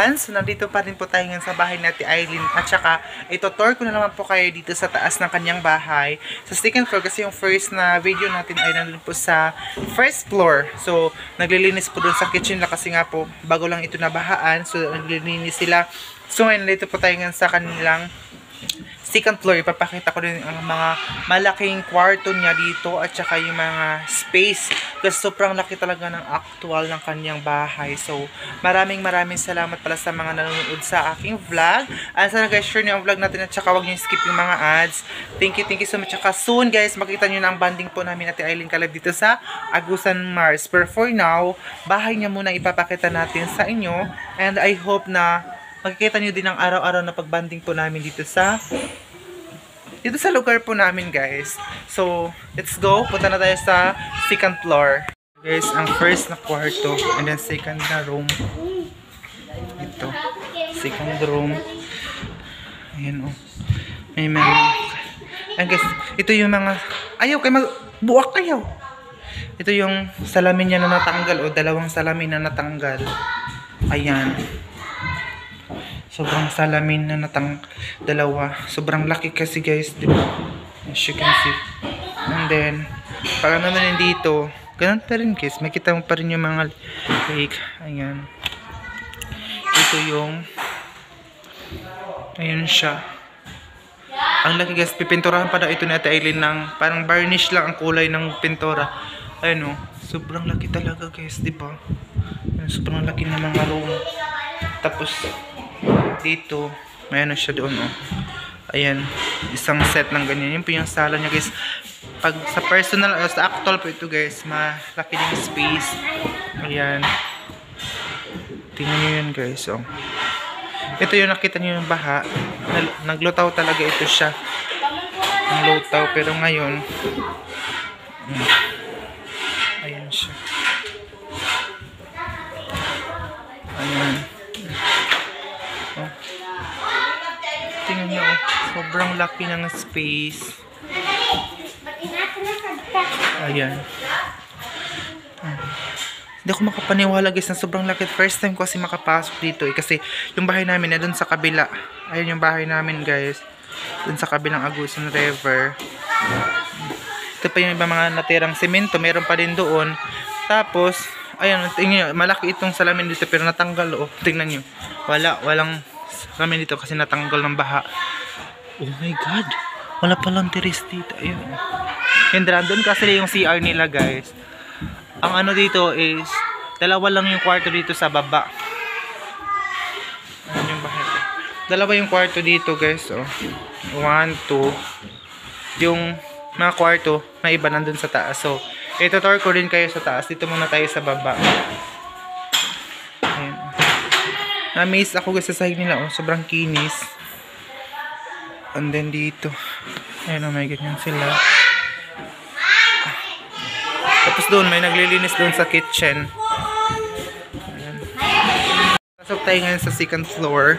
everyone! So, nandito pa rin po tayo ngayon sa bahay natin Eileen. At saka, ito-tour ko na naman po kayo dito sa taas ng kanyang bahay. Sa second floor, kasi yung first na video natin ay nandun po sa first floor. So, naglilinis po doon sa kitchen na kasi nga po, bago lang ito nabahaan. So, naglilinis sila. So, ngayon, nandito po tayo ngayon sa kanilang second floor. Ipapakita ko rin ang mga malaking kwarto niya dito at saka yung mga space kasi sobrang laki talaga ng actual ng kanyang bahay. So maraming salamat pala sa mga nanonood sa aking vlog. At sana guys, share niyo ang vlog natin at saka huwag niyo skip yung mga ads. Thank you so much. At soon guys, makita niyo na ang banding po namin at Eileen Caleb dito sa Agusan Mars. But for now, bahay niya muna ipapakita natin sa inyo and I hope na makikita nyo din ang araw-araw na pagbanding po namin dito sa lugar po namin guys. So, let's go. Punta na tayo sa second floor. Guys, ang first na kwarto and then second na room. Ito. Second room. Ayan o. May mga... Ayan guys, ito yung mga... Ayaw kayo magbuwak kayo. Ito yung salamin niya na natanggal o dalawang salamin na natanggal. Ayan. Sobrang salamin na dalawa. Sobrang laki kasi guys, diba? As you can see. And then, para naman dito, ganun pa rin guys. Makita mo pa rin yung mga like, ayan. Ito yung, ayan siya. Ang laki guys, pipinturahan pa na ito ni Ate Eileen ng, parang varnish lang ang kulay ng pintura. Ayan o, sobrang laki talaga guys, diba? Sobrang laki ng mga room. Tapos, dito, may ano siya doon oh. Ayan, isang set ng ganyan. Yun po yung sala niya guys. Pag sa personal, sa actual po ito guys, malaki din yung space. Ayan. Tingnan nyo yun guys oh. Ito yung nakita nyo yung baha. Naglutaw talaga ito siya. Ang lutaw, pero ngayon ayan siya. Ayan. Tingnan nyo, sobrang laki ng space. Ayan. Hindi ako makapaniwala guys na sobrang laki. First time ko kasi makapasok dito eh. Kasi yung bahay namin na dun sa kabila. Ayan yung bahay namin guys. Dun sa kabilang Agusan River. Ito pa yung iba mga natirang semento. Meron pa din doon. Tapos, ayan, tingnan nyo. Malaki itong salamin dito pero natanggal oh. Tingnan nyo. Walang salamin dito kasi natanggal ng baha. Oh my god. Wala palang terrace dito. Ayun. Yung doon kasi yung CR nila guys. Ang ano dito is dalawa lang yung kwarto dito sa baba. Ano yung bahay? Dalawa yung kwarto dito guys. Oh. 1, 2. Yung mga kwarto na iba nandun sa taas. So, ito-tour ko rin kayo sa taas. Dito muna tayo sa baba. Ayan. Na-amaze ako guys sa sahig nila. Oh. Sobrang kinis. And then dito. Ayan oh, may ganyan sila. Tapos doon, may naglilinis doon sa kitchen. Ayan. Pasok tayo ngayon sa second floor.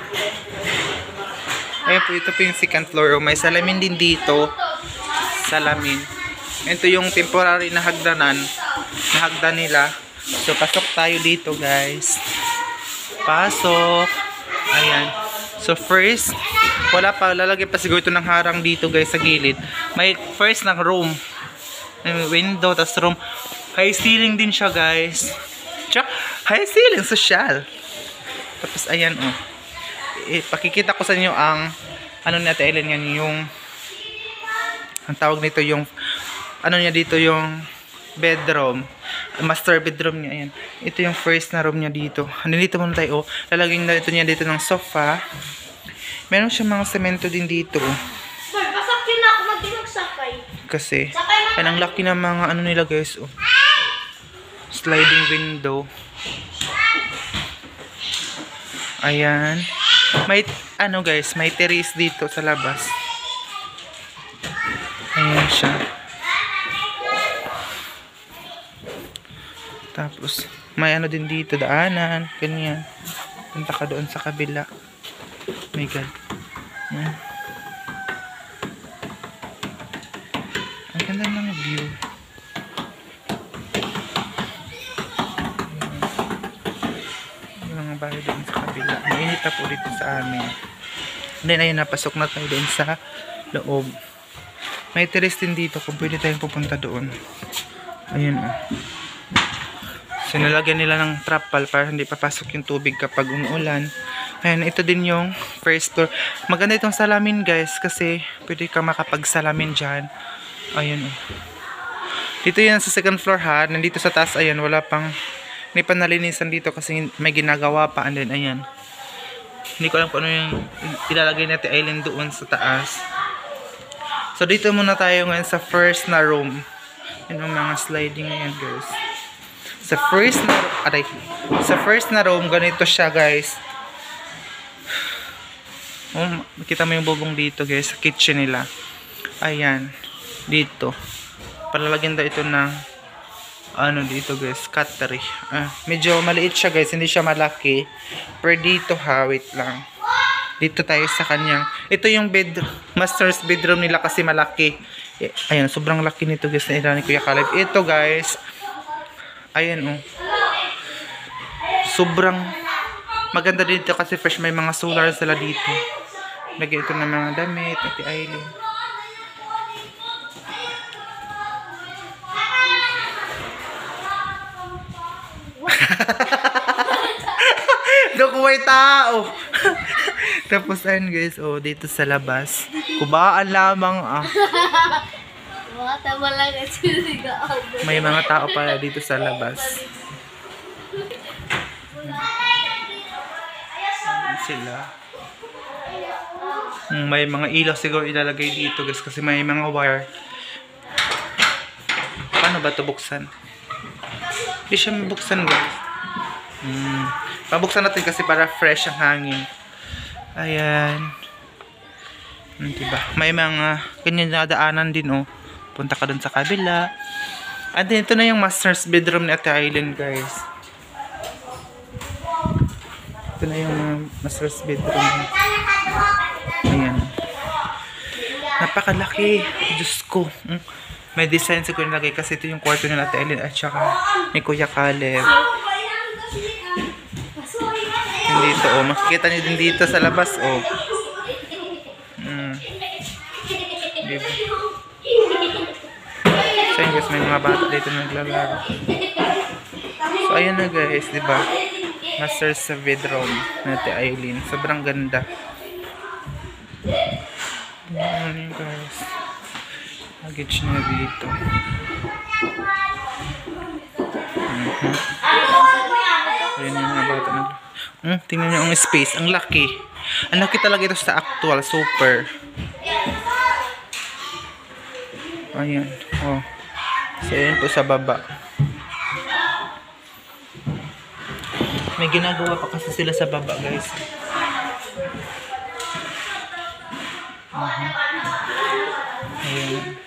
Ayan po, ito po yung second floor. May salamin din dito. Salamin. Ito yung temporary na hagdanan. Na hagdan nila. So, pasok tayo dito guys. Pasok. Ayan. So, first, wala pa, lalagyan pa siguro ito ng harang dito guys sa gilid. May first ng room. May window, tas room. High ceiling din siya guys. Tsaka, high ceiling, social. Tapos ayan oh. Pakikita ko sa inyo ang ano ni Ate Eileen yan, yung ang tawag nito yung ano niya dito yung bedroom. Master bedroom niya. Ayan. Ito yung first na room niya dito. Nandito muna tayo oh. Lalagyan na ito niya dito ng sofa. Meron siya mga semento din dito. Sir, pasakyan na ako mag-sakay. Kasi, ay ang laki ng mga ano nila guys. Oh. Sliding window. Ayan. May, ano guys, may terrace dito sa labas. Ayan siya. Tapos, may ano din dito, daanan. Ganyan. Punta ka doon sa kabila. Oh my god. Ayan. Ang ganda ng view. Yung mga bahay doon sa kabila. Mainit na po dito sa amin. Then ayun, napasok na tayo doon sa loob. May terrace din dito kung pwede tayong pupunta doon. Ayun o. So nalagyan nila ng trapal para hindi papasok yung tubig kapag umuulan. Ayun, ito din yung first floor. Maganda itong salamin guys kasi pwede ka makapagsalamin dyan. Ayun o. Dito yan sa second floor ha. Nandito sa taas, ayan, wala pang, may panalinisan dito kasi may ginagawa pa. And then, ayan. Hindi ko alam kung ano yung ilalagay natin island doon sa taas. So, dito muna tayo ngayon sa first na room. Yun yung mga sliding ngayon, guys. Sa first na room, ganito siya, guys. Oh, makita mo yung bubong dito, guys, sa kitchen nila. Ayan. Dito. Palalagyan daw ito ng ano dito guys, cutlery. Medyo maliit siya guys, hindi siya malaki. Pero dito ha, wait lang. Dito tayo sa kanyang, ito yung master's bedroom nila kasi malaki. Ayan, sobrang laki nito guys na ilan ni Kuya Caleb. Ito guys, ayan oh. Sobrang maganda dito kasi fresh, may mga solar sila dito. Lagyan ito ng mga damit, Ate Aileen. Dok, may tao. Tapos ayun guys, oh, dito sa labas. Kubaan lamang ah. May mga tao pala dito sa labas. Sila. May mga ilaw siguro ilalagay dito guys kasi may mga wire. Paano ba ito buksan? Hindi siya mabuksan guys. Pabuksan natin kasi para fresh ang hangin. Ayan. Diba? May mga ganyan na daanan din oh. Punta ka dun sa kabila. At ito na yung master's bedroom ni Ate Aileen guys. Ito na yung master's bedroom. Ayan. Napakalaki. Diyos ko. May design siguro nilagay kasi ito yung kwarto nila Ate Aileen at saka ni Kuya Caleb. Dito oh, makikita niyo din dito sa labas oh. Diba? So yun guys, may mga bata dito naglalaro. So ayan na guys, diba? Master's bedroom natin Aileen. Sobrang ganda. Ayan guys. Luggage na dito. Ayan yung mga bata naglalaro. Tingnan nyo ang space. Ang laki. Ang laki talaga ito sa actual. Super. Ayan. Oh. So, ayan po sa baba. May ginagawa pa kasi sila sa baba, guys. Ayan.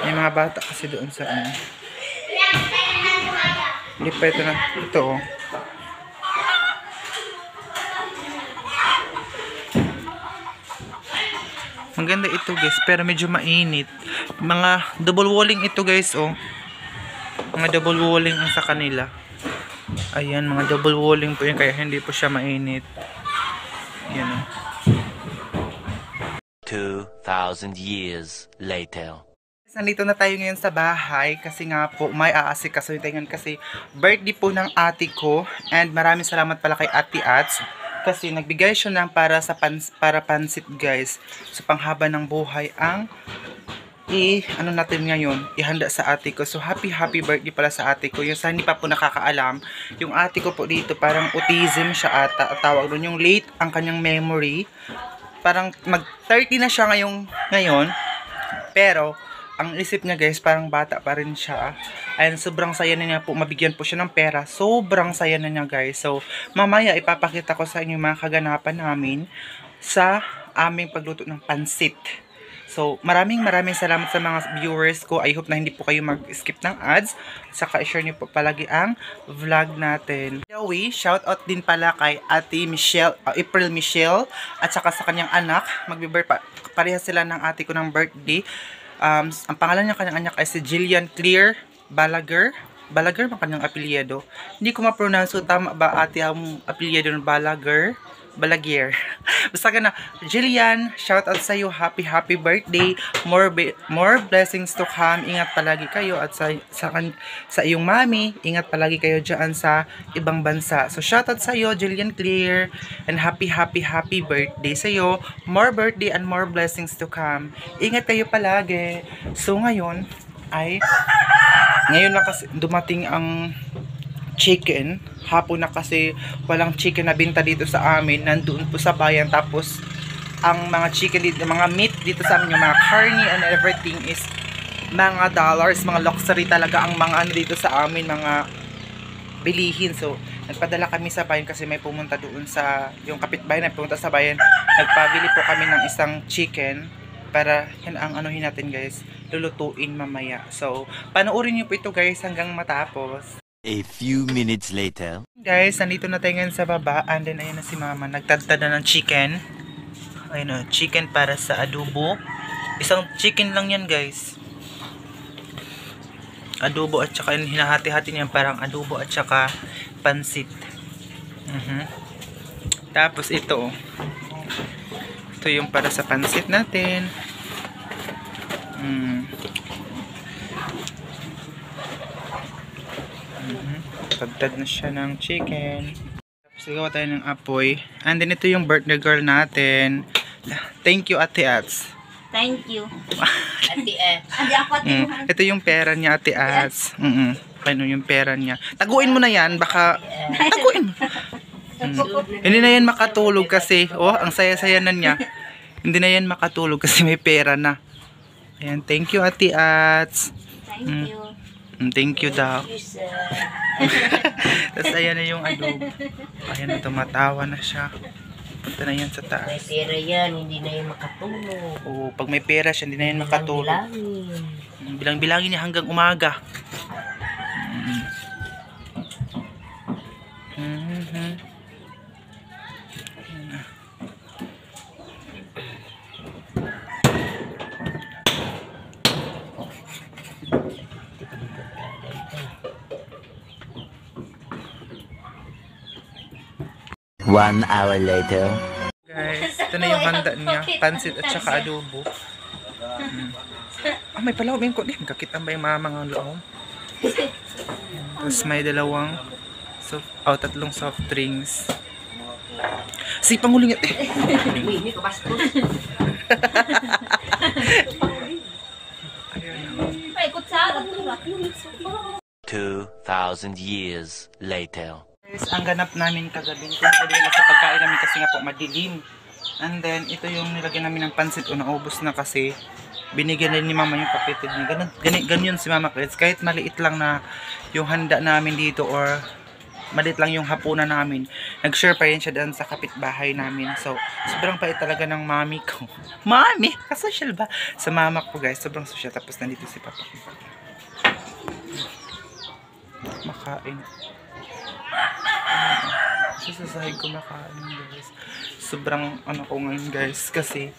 May mga bata kasi doon sa ano. Hindi pa ito na. Ito oh. Maganda ito guys. Pero medyo mainit. Mga double walling ito guys oh. Mga double walling ang sa kanila. Ayan. Mga double walling po yun. Kaya hindi po siya mainit. Ayan oh. 2,000 years later. Nandito na tayo ngayon sa bahay kasi nga po may aasikaso ngayon kasi birthday po ng ate ko and maraming salamat pala kay Ate Ats kasi nagbigay siya ng para pansit guys. So panghaba ng buhay ang ano natin ngayon, ihanda sa ate ko. So happy birthday pala sa ate ko. Yung sa hindi pa po nakakaalam, yung ate ko po dito parang autism siya ata, tawag doon, yung late ang kanyang memory. Parang mag 30 na siya ngayon pero ang isip niya guys, parang bata pa rin siya. Ayun, sobrang saya na niya po. Mabigyan po siya ng pera. Sobrang saya na niya guys. So, mamaya ipapakita ko sa inyo mga kaganapan namin sa aming pagluto ng pansit. So, maraming salamat sa mga viewers ko. I hope na hindi po kayo mag-skip ng ads. Saka i-share niyo po palagi ang vlog natin. Anyway, shout out din pala kay Ate Michelle, April Michelle, at saka sa kanyang anak. Magbe-birthday parehas sila ng ate ko ng birthday. Ang pangalan niya kanyang anak ay si Jillian Clear Balaguer. Balaguer ang kanyang apelyido. Hindi ko ma-pronounce kung tama ba ate ang apelyido ng Balaguer. Balaguer. Basta ka na. Jillian, shout out sa iyo. Happy birthday. More blessings to come. Ingat palagi kayo. At sa iyong mami, ingat palagi kayo dyan sa ibang bansa. So, shout out sa iyo, Jillian Clear. And happy birthday sa iyo. More birthday and more blessings to come. Ingat kayo palagi. So, ngayon lang kasi dumating ang chicken. Hapon na kasi walang chicken na binta dito sa amin. Nandoon po sa bayan. Tapos ang mga chicken dito, mga meat dito sa amin, yung mga carne and everything is mga dollars, mga luxury talaga ang mga ano dito sa amin, mga bilihin. So nagpadala kami sa bayan kasi may pumunta doon sa yung kapitbahay na pumunta sa bayan. Nagpabili po kami ng isang chicken para yan ang anuhin natin guys, lulutuin mamaya. So panoorin niyo po ito guys hanggang matapos. A few minutes later. Guys, nandito na tayo ngayon sa baba. And then, ayun na si mama. Nagtadtad na ng chicken. Ayun o, chicken para sa adobo. Isang chicken lang yan, guys. Adobo at saka hinahati-hati niyan parang adobo at saka pansit. Tapos ito. Ito yung para sa pansit natin. Tagtad na siya ng chicken. Tapos gawa tayo ng apoy. And then ito yung birthday girl natin. Thank you Ate Ats. Thank you. Ate Ats. Ito yung pera niya Ate Ats. Paano yung pera niya? Taguin mo na yan. Baka taguin mo. Hindi na yan makatulog kasi. Oh, ang saya-saya na niya. Hindi na yan makatulog kasi may pera na. Ayan, thank you Ate Ats. Thank you. Thank you daw. Tapos ayan na yung adobo. Ayan na, tumatawa na siya. Punta na yan sa taas. May pera yan, hindi na yan makatulog. Oo, pag may pera siya, hindi na yan makatulog. Bilang-bilangin niya hanggang umaga. One hour later. Guys, ito na yung handa niya. Pansit at saka adobo. May palaw. May kakita ba yung mga loob? Tapos may dalawang tatlong soft drinks. Si panguling ito. Hindi ko bastos. Ay, kutsara. 2,000 years later. Guys, ang ganap namin kagabi kung pwede sa pagkain namin kasi nga po madilim. And then, ito yung nilagyan namin ng pansit o naubos na kasi binigyan din ni mama yung kapitid niya. Ganyan si mama Chris. Kahit maliit lang na yung handa namin dito or maliit lang yung hapunan namin, nag-share pa rin siya dyan sa kapitbahay namin. So, sobrang pait talaga ng mami ko. Mami! Kasosyal ba? Sa mama ko guys, sobrang social. Tapos nandito si papa ko. Makain. Sa sahig ko makain guys. Sobrang ko ngayon guys kasi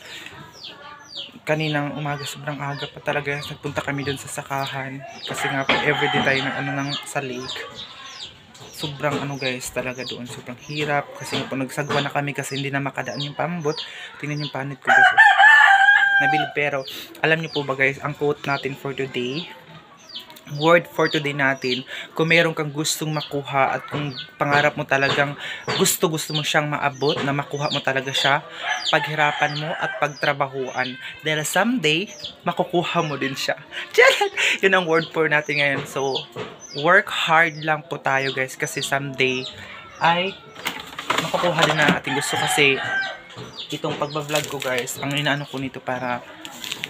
kaninang umaga sobrang aga pa talaga nagpunta kami doon sa sakahan kasi nga po everyday tayo ng sa lake. Sobrang guys talaga doon, sobrang hirap kasi nga po nagsagwa na kami kasi hindi na makadaan yung pambot. Tingnan yung panit ko guys. Nabilib, pero alam niyo po ba guys, ang quote natin for today, word for today natin, kung meron kang gustong makuha at kung pangarap mo talagang gusto mo siyang maabot, na makuha mo talaga siya, paghirapan mo at pagtrabahuan. Dahil someday, makukuha mo din siya. Yun ang word for natin ngayon. So, work hard lang po tayo guys kasi someday ay makukuha din na ating gusto kasi itong pagbablog ko guys, ang inaano ko nito para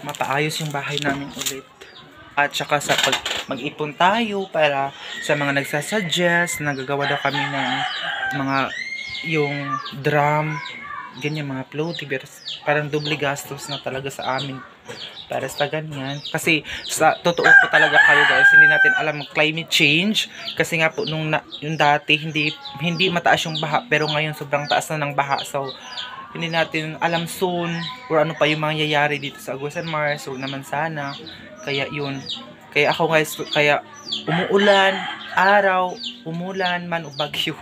mapaayos yung bahay namin ulit. At saka sa mag-ipon tayo para sa mga nagsasuggest, nagagawa daw kami ng mga yung drum, ganyan mga floaty, parang doble gastos na talaga sa amin para sa ganyan. Kasi sa totoo po talaga kayo guys, hindi natin alam ang climate change kasi nga po yung dati hindi mataas yung baha pero ngayon sobrang taas na ng baha. So hindi natin alam soon or ano pa yung mangyayari dito sa Aguas and Mars. So naman sana kaya yun, Kaya ako guys, kaya umuulan, araw, umulan man o bagyo.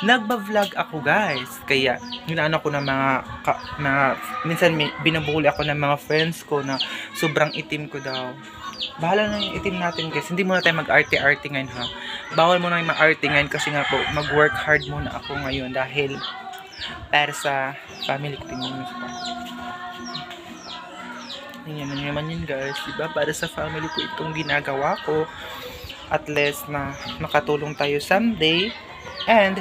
Nagba-vlog ako guys. Kaya inaano ko ng mga minsan binubuli ako ng mga friends ko na sobrang itim ko daw. Bahala na yung itim natin guys. Hindi muna tayo mag-arte-arte ngayon ha. Bawal muna yung mag-arte ngayon kasi nga po mag-work hard muna ako ngayon dahil para sa family ko. Tingnan nyo pa. Tingnan nyo naman yun guys. Diba? Para sa family ko itong ginagawa ko. At least na makatulong tayo someday. And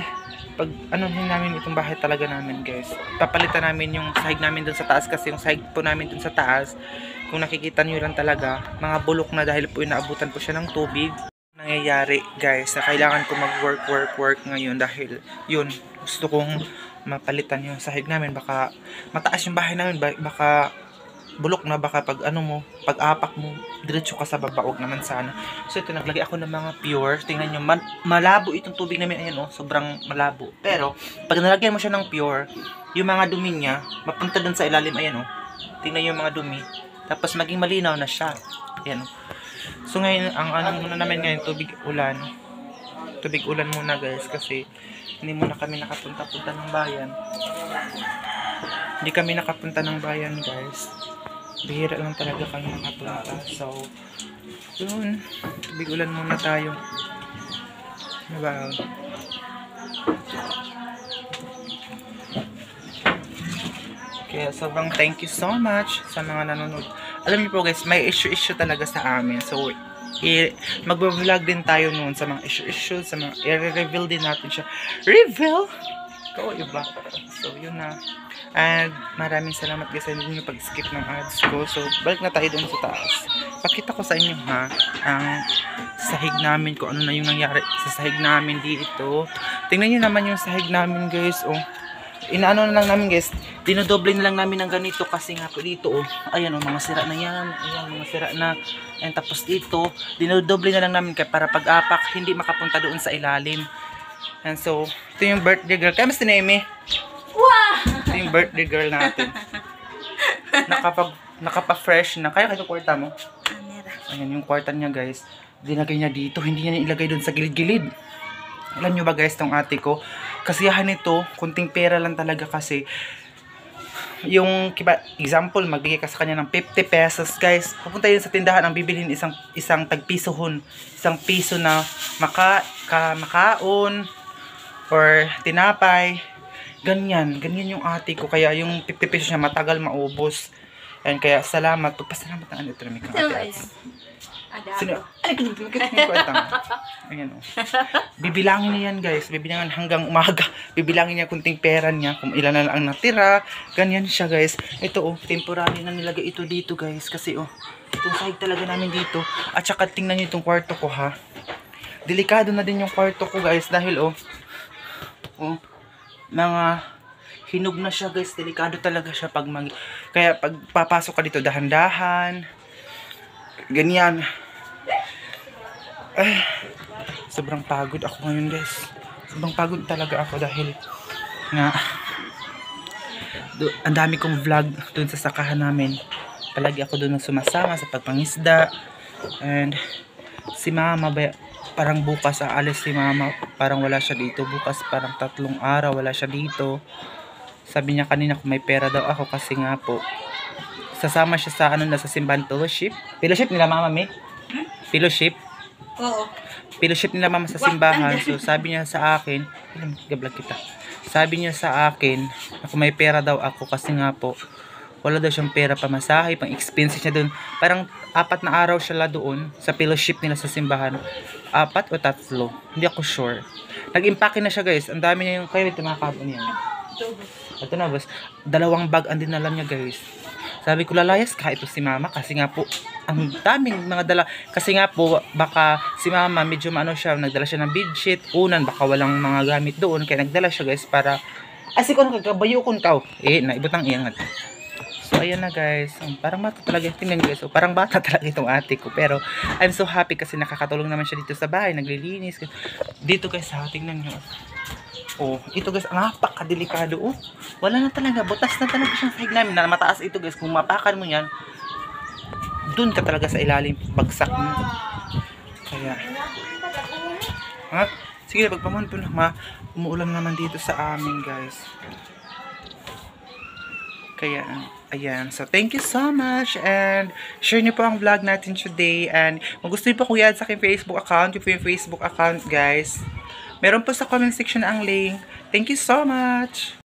pag ano namin itong bahay talaga namin guys. Papalitan namin yung sahig namin dun sa taas kasi yung sahig po namin dun sa taas, kung nakikita nyo lang talaga, mga bulok na dahil po inaabutan po siya ng tubig. Nangyayari guys na kailangan ko mag-work ngayon dahil yun, gusto kong mapalitan yung sahig namin. Baka mataas yung bahay namin, baka bulok na, baka pag ano mo, pag apak mo, diretso ka sa baba, wag naman sana. So ito, naglagay ako ng mga pure. Tingnan nyo, malabo itong tubig namin, ayan oh, sobrang malabo. Pero, pag nalagyan mo siya ng pure, yung mga dumi niya, mapunta dun sa ilalim, ayan oh. Tingnan nyo yung mga dumi. Tapos maging malinaw na siya. Ayan oh. So ngayon, ang ano muna namin ngayon, tubig ulan. Tubig ulan muna guys, kasi hindi muna kami nakapunta-punta ng bayan. Hindi kami nakapunta ng bayan guys. Bihira lang talaga kami nakapunta. So, yun. Tubig ulan muna tayo. Diba? Kaya sobrang thank you so much sa mga nanonood. Alam niyo po guys, may issue talaga sa amin. So, mag-vlog din tayo noon sa mga issue, sa mga i-reveal din natin siya. Reveal! Ikaw, iba. So, yun na. And maraming salamat guys sa inyo pag-skip ng ads ko. So, balik na tayo doon sa taas. Pakita ko sa inyo ha, ang sahig namin, kung ano na yung nangyari sa sahig namin dito. Tingnan nyo naman yung sahig namin guys. Oh, inaano na lang namin guys, dinodoble na lang namin ng ganito kasi nga po dito oh, ayan oh, mga sira na yan. Ayan, mga sira na. And tapos dito, dinodoble na lang namin kaya para pag-apak, hindi makapunta doon sa ilalim. And so, ito yung birthday girl. Kaya mas tinemi? Wow! Ito yung birthday girl natin. Nakapa-fresh na. Kaya kayo kwarta mo? Ayan yung kwarta niya guys. Dinagay niya dito. Hindi niya ilagay doon sa gilid-gilid. Alam nyo ba guys, tong ate ko, kasiyahan nito, kunting pera lang talaga kasi. Yung, example, magbigay ka sa kanya ng 50 pesos guys. Pupunta yun sa tindahan ang bibilhin isang tagpisohon. Isang piso na makaon or tinapay. Ganyan yung ate ko. Kaya yung 50 pesos niya matagal maubos. And kaya salamat. Pagpasalamat ng ito namin kang ate. Sino? Ayan o. Bibilangin niya yan guys. Bibilangin hanggang umaga. Bibilangin niya kunting pera niya. Kung ilan na lang ang natira. Ganyan siya guys. Ito o. Temporary na nilagay ito dito guys. Kasi o. Itong sahig talaga namin dito. At saka tingnan niyo itong kwarto ko ha. Delikado na din yung kwarto ko guys. Dahil o. Mga hinog na siya guys, delikado talaga siya kaya pag papasok ka dito dahan-dahan ganyan. Sobrang pagod ako ngayon guys, sobrang pagod talaga ako dahil nga ang dami kong vlog dun sa sakahan namin. Palagi ako dun sumasama sa pagpangisda. And si mama parang bukas aalis si mama, parang wala siya dito bukas, parang 3 araw wala siya dito. Sabi niya kanina kung may pera daw ako kasi nga po sasama siya sa sa simbahan fellowship nila mama may fellowship. Oo. Fellowship nila mama sa simbahan. So sabi niya sa akin, sabi niya sa akin kung may pera daw ako kasi nga po wala daw siyang pera pamasahe, pang expenses niya doon. Parang 4 na araw siya doon sa fellowship nila sa simbahan. 4 o 3. Hindi ako sure. Nag-impake na siya guys. Ang dami niya yung kayo ito mga kabon niya. Ito na boss. 2 bag ang dinala niya guys. Sabi ko lalayas ka ito si mama kasi nga po ang daming mga dala. Kasi nga po baka si mama medyo siya, nagdala siya ng bedsheet. Unan baka walang mga gamit doon kaya nagdala siya guys para asikon kagabayo kon kaw. Naibutang iyangat. So ayan na guys, parang bata talaga, tingnan nyo guys, parang bata talaga itong ate ko, pero I'm so happy kasi nakakatulong naman siya dito sa bahay, naglilinis dito guys ha, tingnan nyo. Ito guys, ang napakadelikado. Wala na talaga, butas na talaga siyang sahig namin na mataas ito guys. Kung mapakan mo yan, dun ka talaga sa ilalim bagsak mo. Kaya ha? Sige, pagpamon po na umuulan naman dito sa amin, guys. Kaya ayan. So, thank you so much. And share niyo po ang vlog natin today. And kung gusto niyo po kung i-add sa aking Facebook account, yung po yung Facebook account, guys. Meron po sa comment section ang link. Thank you so much.